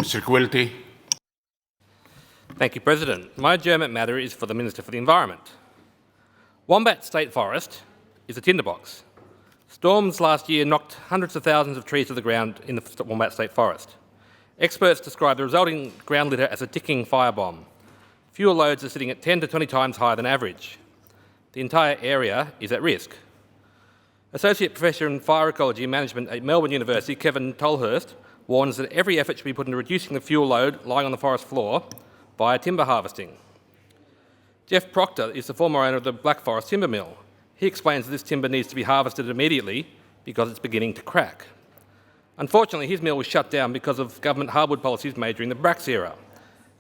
Mr Quilty. Thank you, President. My adjournment matter is for the Minister for the Environment. Wombat State Forest is a tinderbox. Storms last year knocked hundreds of thousands of trees to the ground in the Wombat State Forest. Experts describe the resulting ground litter as a ticking firebomb. Fuel loads are sitting at 10 to 20 times higher than average. The entire area is at risk. Associate Professor in Fire Ecology and Management at Melbourne University Kevin Tolhurst warns that every effort should be put into reducing the fuel load lying on the forest floor via timber harvesting. Jeff Proctor is the former owner of the Black Forest timber mill. He explains that this timber needs to be harvested immediately because it's beginning to crack. Unfortunately, his mill was shut down because of government hardwood policies made during the Bracks era.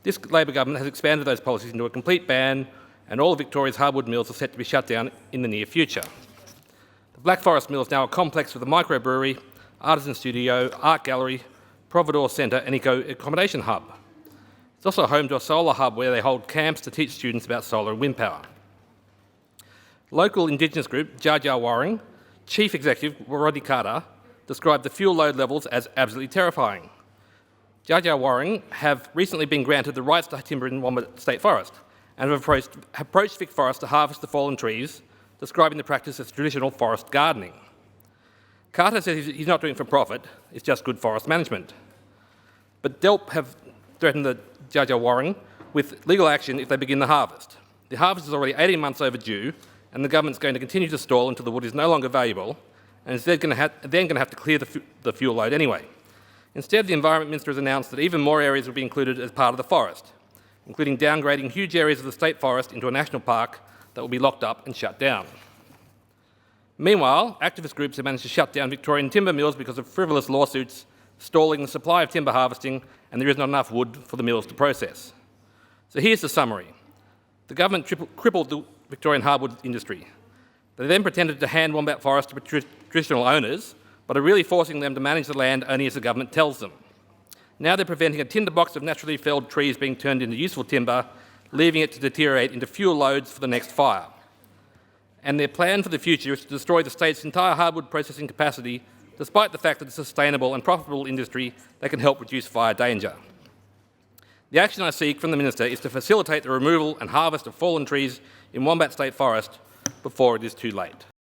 This Labor government has expanded those policies into a complete ban, and all of Victoria's hardwood mills are set to be shut down in the near future. The Black Forest mill is now a complex with a microbrewery, artisan studio, art gallery, providore centre and eco-accommodation hub. It's also home to a solar hub where they hold camps to teach students about solar and wind power. Local Indigenous group Jajawarren Chief Executive Rodney Carter described the fuel load levels as absolutely terrifying. Jajawarren have recently been granted the rights to timber in Wombat State Forest and have approached Vic Forest to harvest the fallen trees, describing the practice as traditional forest gardening. Carter says he's not doing it for profit, it's just good forest management. But DELP have threatened the Jajawarren with legal action if they begin the harvest. The harvest is already 18 months overdue, and the government's going to continue to stall until the wood is no longer valuable, and is then going to have to clear the fuel load anyway. Instead, the Environment Minister has announced that even more areas will be included as part of the forest, including downgrading huge areas of the state forest into a national park that will be locked up and shut down. Meanwhile, activist groups have managed to shut down Victorian timber mills because of frivolous lawsuits stalling the supply of timber harvesting, and there is not enough wood for the mills to process. So here's the summary. The government crippled the Victorian hardwood industry. They then pretended to hand Wombat Forest to traditional owners, but are really forcing them to manage the land only as the government tells them. Now they're preventing a tinderbox of naturally felled trees being turned into useful timber, leaving it to deteriorate into fuel loads for the next fire. And their plan for the future is to destroy the state's entire hardwood processing capacity, despite the fact that it's a sustainable and profitable industry that can help reduce fire danger. The action I seek from the Minister is to facilitate the removal and harvest of fallen trees in Wombat State Forest before it is too late.